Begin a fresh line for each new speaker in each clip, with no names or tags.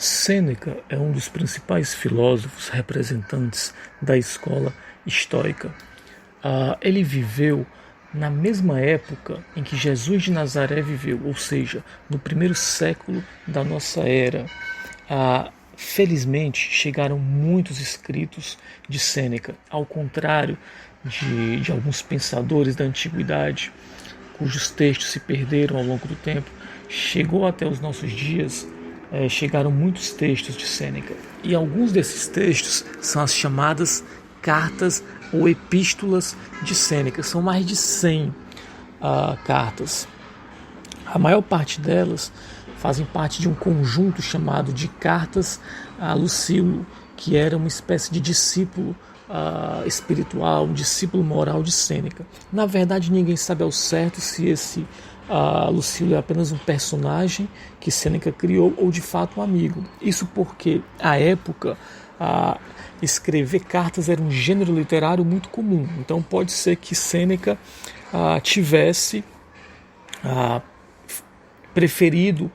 Sêneca é um dos principais filósofos representantes da escola estoica. Ele viveu na mesma época em que Jesus de Nazaré viveu, ou seja, no primeiro século da nossa era. Felizmente, chegaram muitos escritos de Sêneca, ao contrário de alguns pensadores da antiguidade, cujos textos se perderam ao longo do tempo. Chegou até os nossos dias, chegaram muitos textos de Sêneca, e alguns desses textos são as chamadas cartas ou epístolas de Sêneca. São mais de 100 cartas. A maior parte delas fazem parte de um conjunto chamado de Cartas a Lucílio, que era uma espécie de discípulo espiritual, um discípulo moral de Sêneca. Na verdade, ninguém sabe ao certo se esse Lucílio é apenas um personagem que Sêneca criou ou de fato um amigo. Isso porque, à época, escrever cartas era um gênero literário muito comum. Então pode ser que Sêneca tivesse preferido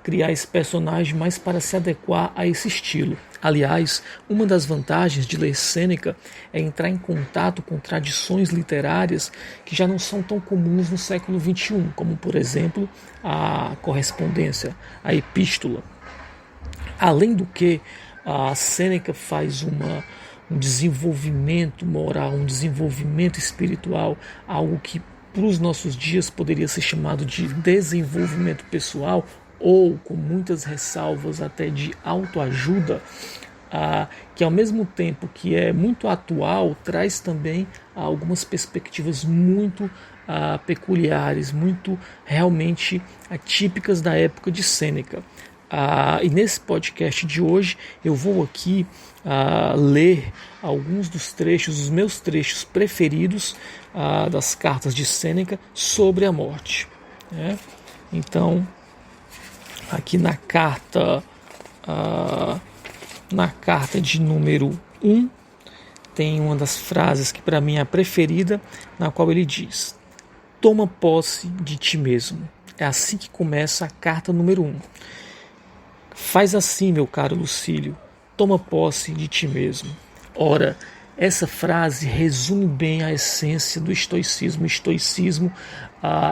criar esse personagem mais para se adequar a esse estilo. Aliás, uma das vantagens de ler Sêneca é entrar em contato com tradições literárias que já não são tão comuns no século XXI, como, por exemplo, a correspondência, a epístola. Além do que, Sêneca faz um desenvolvimento moral, um desenvolvimento espiritual, algo que para os nossos dias poderia ser chamado de desenvolvimento pessoal, ou com muitas ressalvas até de autoajuda, que ao mesmo tempo que é muito atual, traz também algumas perspectivas muito peculiares, muito realmente atípicas da época de Sêneca. E nesse podcast de hoje eu vou aqui ler alguns dos trechos, os meus trechos preferidos das cartas de Sêneca sobre a morte. Então, aqui na carta de número 1, tem uma das frases que para mim é a preferida, na qual ele diz: toma posse de ti mesmo. É assim que começa a carta número 1. Faz assim, meu caro Lucílio, toma posse de ti mesmo. Ora, essa frase resume bem a essência do estoicismo. O estoicismo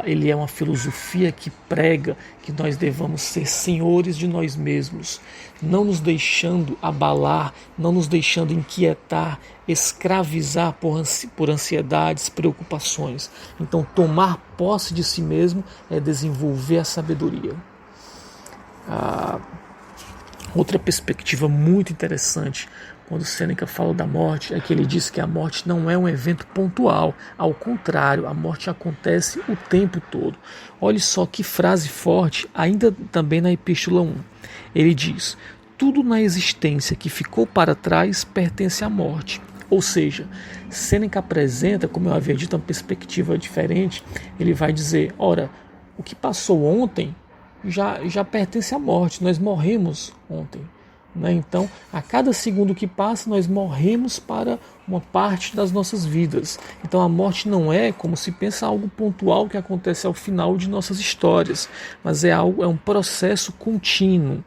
ele é uma filosofia que prega que nós devamos ser senhores de nós mesmos, não nos deixando abalar, não nos deixando inquietar, escravizar por ansiedades, preocupações. Então, tomar posse de si mesmo é desenvolver a sabedoria. Outra perspectiva muito interessante quando Sêneca fala da morte é que ele diz que a morte não é um evento pontual. Ao contrário, a morte acontece o tempo todo. Olhe só que frase forte, ainda também na Epístola 1. Ele diz: tudo na existência que ficou para trás pertence à morte. Ou seja, Sêneca apresenta, como eu havia dito, uma perspectiva diferente. Ele vai dizer: ora, o que passou ontem já pertence à morte, nós morremos ontem. Então, a cada segundo que passa, nós morremos para uma parte das nossas vidas. Então, a morte não é, como se pensa, algo pontual que acontece ao final de nossas histórias, mas é um processo contínuo.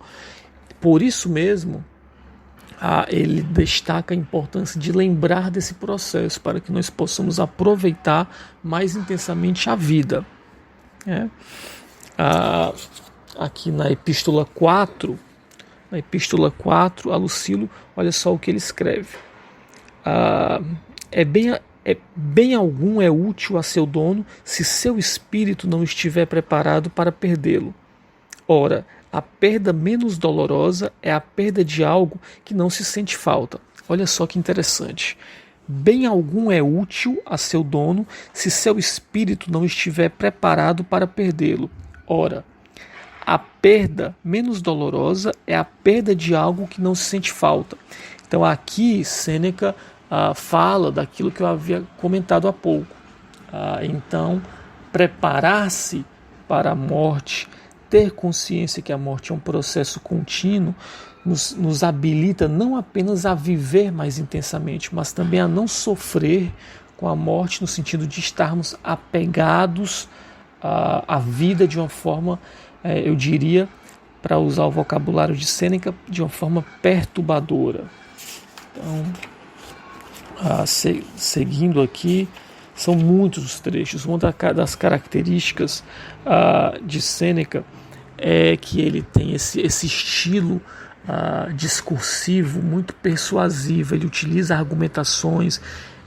Por isso mesmo, ele destaca a importância de lembrar desse processo, para que nós possamos aproveitar mais intensamente a vida. Aqui na Epístola 4, a Lucílio, olha só o que ele escreve. Bem algum é útil a seu dono se seu espírito não estiver preparado para perdê-lo. Ora, a perda menos dolorosa é a perda de algo que não se sente falta. Olha só que interessante. Bem algum é útil a seu dono se seu espírito não estiver preparado para perdê-lo. Ora, a perda menos dolorosa é a perda de algo que não se sente falta. Então aqui Sêneca fala daquilo que eu havia comentado há pouco. Então, preparar-se para a morte, ter consciência que a morte é um processo contínuo, nos habilita não apenas a viver mais intensamente, mas também a não sofrer com a morte, no sentido de estarmos apegados à vida de uma forma, eu diria, para usar o vocabulário de Sêneca, de uma forma perturbadora. Então, seguindo aqui, são muitos os trechos. Uma das características de Sêneca é que ele tem esse estilo discursivo muito persuasivo. Ele utiliza argumentações,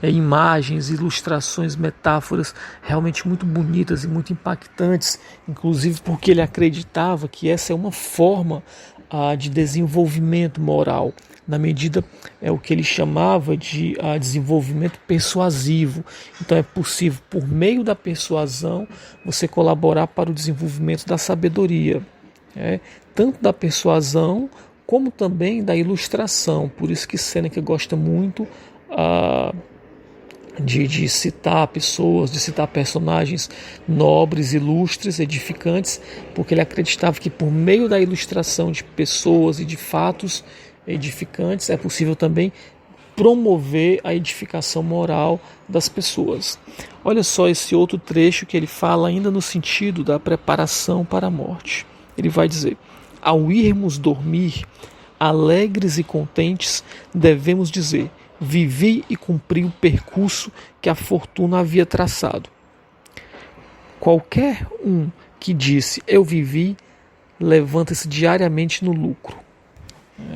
imagens, ilustrações, metáforas realmente muito bonitas e muito impactantes, inclusive porque ele acreditava que essa é uma forma de desenvolvimento moral, na medida o que ele chamava de desenvolvimento persuasivo. Então é possível, por meio da persuasão, você colaborar para o desenvolvimento da sabedoria, tanto da persuasão como também da ilustração. Por isso que Sêneca gosta muito de citar pessoas, de citar personagens nobres, ilustres, edificantes, porque ele acreditava que por meio da ilustração de pessoas e de fatos edificantes é possível também promover a edificação moral das pessoas. Olha só esse outro trecho que ele fala ainda no sentido da preparação para a morte. Ele vai dizer: ao irmos dormir, alegres e contentes, devemos dizer: vivi e cumpri o percurso que a fortuna havia traçado. Qualquer um que disse eu vivi, levanta-se diariamente no lucro.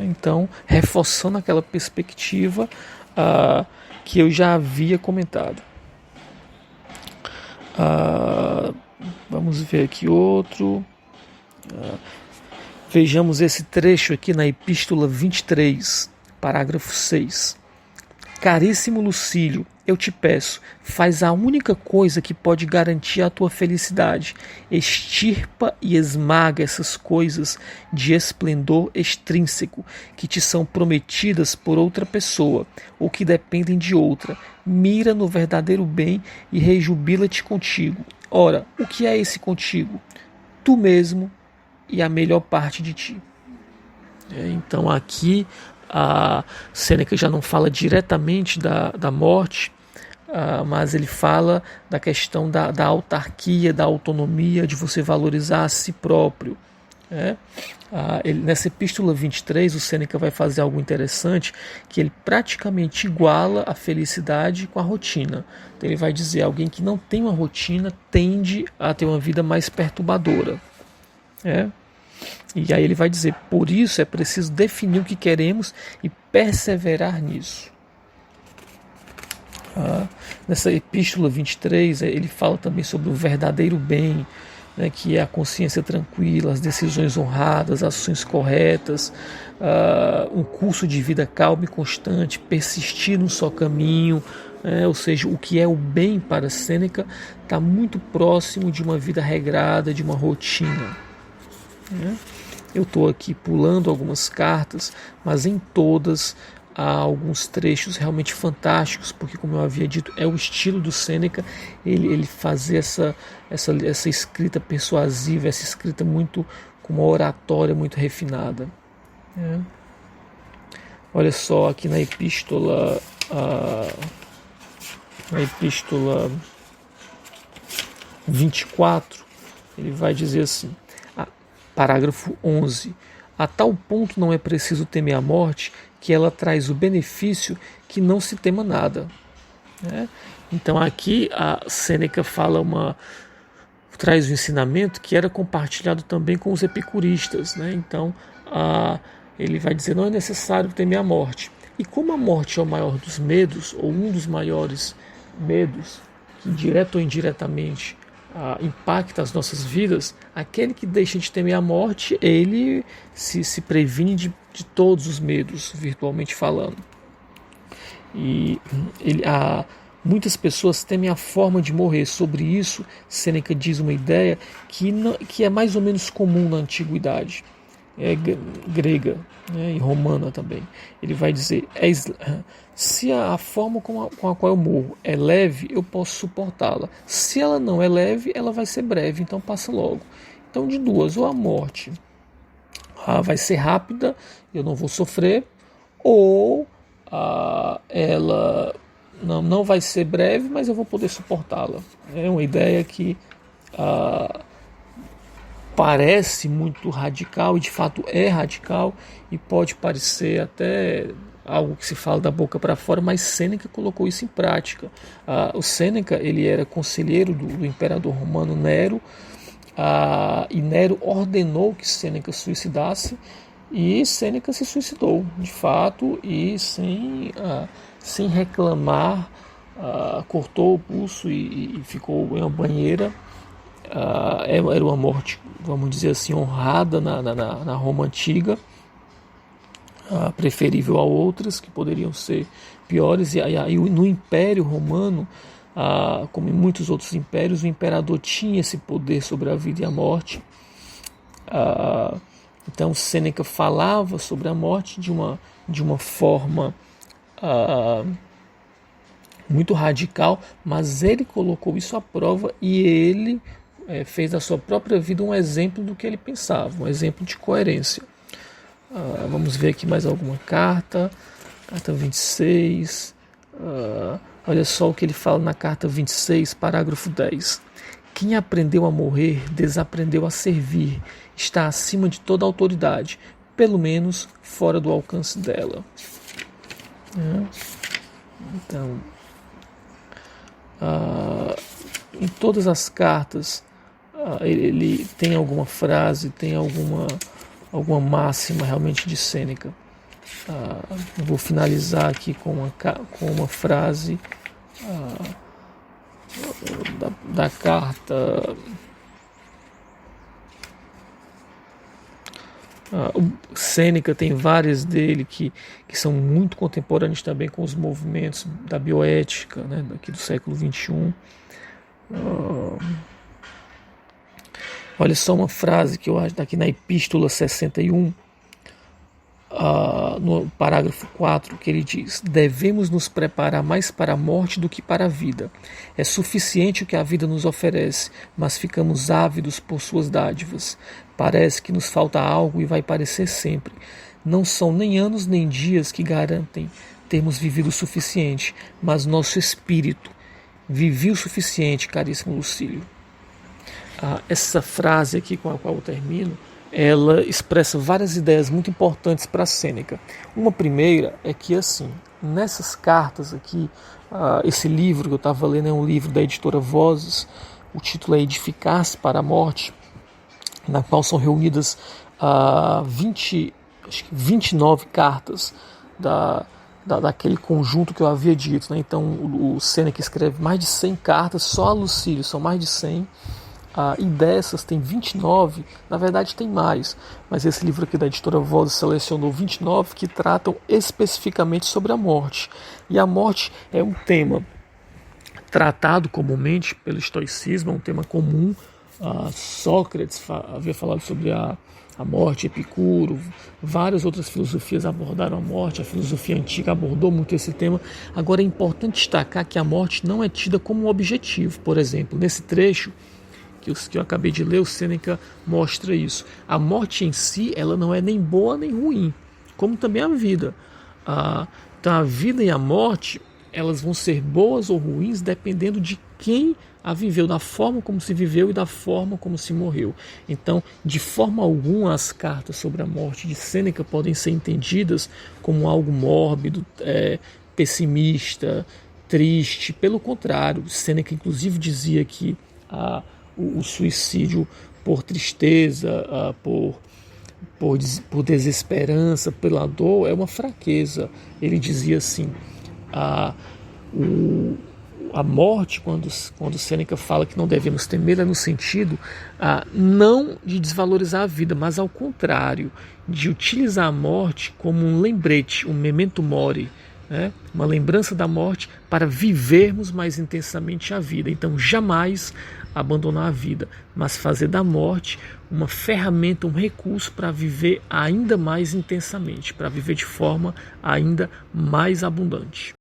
Então, reforçando aquela perspectiva que eu já havia comentado. Vamos ver aqui outro. Vejamos esse trecho aqui na Epístola 23, parágrafo 6. Caríssimo Lucílio, eu te peço, faz a única coisa que pode garantir a tua felicidade. Extirpa e esmaga essas coisas de esplendor extrínseco que te são prometidas por outra pessoa ou que dependem de outra. Mira no verdadeiro bem e rejubila-te contigo. Ora, o que é esse contigo? Tu mesmo e a melhor parte de ti. Então aqui a Sêneca já não fala diretamente da morte, mas ele fala da questão da autarquia, da autonomia, de você valorizar a si próprio. Nessa Epístola 23, o Sêneca vai fazer algo interessante, que ele praticamente iguala a felicidade com a rotina. Então ele vai dizer: alguém que não tem uma rotina tende a ter uma vida mais perturbadora. E aí ele vai dizer: por isso é preciso definir o que queremos e perseverar nisso. Nessa Epístola 23, ele fala também sobre o verdadeiro bem, que é a consciência tranquila, as decisões honradas, ações corretas, um curso de vida calmo e constante, persistir no só caminho. Ou seja, o que é o bem para Sêneca está muito próximo de uma vida regrada, de uma rotina. Eu estou aqui pulando algumas cartas, mas em todas há alguns trechos realmente fantásticos, porque, como eu havia dito, é o estilo do Sêneca, ele fazer essa escrita persuasiva, essa escrita muito com uma oratória muito refinada. Olha só aqui na Epístola 24, ele vai dizer assim, parágrafo 11: a tal ponto não é preciso temer a morte, que ela traz o benefício que não se tema nada. Então aqui a Sêneca traz o ensinamento que era compartilhado também com os epicuristas. Então ele vai dizer: não é necessário temer a morte. E como a morte é o maior dos medos, ou um dos maiores medos, que direto ou indiretamente impacta as nossas vidas, aquele que deixa de temer a morte, ele se previne de todos os medos, virtualmente falando. E muitas pessoas temem a forma de morrer. Sobre isso, Sêneca diz uma ideia que é mais ou menos comum na antiguidade, grega, e romana também. Ele vai dizer: se a forma com a qual eu morro é leve, eu posso suportá-la. Se ela não é leve, ela vai ser breve, então passa logo. Então, de duas: ou a morte vai ser rápida, eu não vou sofrer, ou ela não vai ser breve, mas eu vou poder suportá-la. É uma ideia que parece muito radical, e de fato é radical, e pode parecer até algo que se fala da boca para fora, mas Sêneca colocou isso em prática. O Sêneca, ele era conselheiro do imperador romano Nero, e Nero ordenou que Sêneca suicidasse, e Sêneca se suicidou, de fato, e sem reclamar, cortou o pulso e ficou em uma banheira. Era uma morte, vamos dizer assim, honrada na Roma antiga, preferível a outras que poderiam ser piores. E no Império Romano, como em muitos outros impérios, o imperador tinha esse poder sobre a vida e a morte. Então Sêneca falava sobre a morte de uma forma muito radical, mas ele colocou isso à prova, e ele fez da sua própria vida um exemplo do que ele pensava, um exemplo de coerência. Vamos ver aqui mais alguma carta. Carta 26. Olha só o que ele fala na carta 26, parágrafo 10. Quem aprendeu a morrer, desaprendeu a servir, está acima de toda autoridade, pelo menos fora do alcance dela. Então, em todas as cartas, ele tem alguma frase, tem alguma máxima realmente de Sêneca. Eu vou finalizar aqui com uma frase da carta. O Sêneca tem várias dele que são muito contemporâneos também com os movimentos da bioética, né, daqui do século XXI. Olha só uma frase que eu acho daqui na Epístola 61, no parágrafo 4, que ele diz: devemos nos preparar mais para a morte do que para a vida. É suficiente o que a vida nos oferece, mas ficamos ávidos por suas dádivas. Parece que nos falta algo e vai parecer sempre. Não são nem anos nem dias que garantem termos vivido o suficiente, mas nosso espírito viveu o suficiente, caríssimo Lucílio. Essa frase aqui com a qual eu termino, ela expressa várias ideias muito importantes para Sêneca. Uma primeira é que, assim, nessas cartas aqui, esse livro que eu estava lendo é um livro da editora Vozes, o título é Edificar-se para a Morte, na qual são reunidas 29 cartas daquele conjunto que eu havia dito, né? Então o Sêneca escreve mais de 100 cartas, só a Lucílio são mais de 100. E dessas tem 29, na verdade tem mais, mas esse livro aqui da editora Vozes selecionou 29 que tratam especificamente sobre a morte. E a morte é um tema tratado comumente pelo estoicismo, é um tema comum. Sócrates havia falado sobre a morte, Epicuro, várias outras filosofias abordaram a morte, a filosofia antiga abordou muito esse tema. Agora é importante destacar que a morte não é tida como um objetivo. Por exemplo, nesse trecho que eu acabei de ler, o Sêneca mostra isso. A morte em si, ela não é nem boa nem ruim, como também a vida. Então a vida e a morte, elas vão ser boas ou ruins dependendo de quem a viveu, da forma como se viveu e da forma como se morreu. Então, de forma alguma, as cartas sobre a morte de Sêneca podem ser entendidas como algo mórbido, pessimista, triste. Pelo contrário, Sêneca inclusive dizia que o suicídio por tristeza, por desesperança, pela dor, é uma fraqueza. Ele dizia assim, a morte, quando Sêneca fala que não devemos temer, é no sentido não de desvalorizar a vida, mas ao contrário, de utilizar a morte como um lembrete, um memento mori, né? Uma lembrança da morte para vivermos mais intensamente a vida. Então jamais abandonar a vida, mas fazer da morte uma ferramenta, um recurso para viver ainda mais intensamente, para viver de forma ainda mais abundante.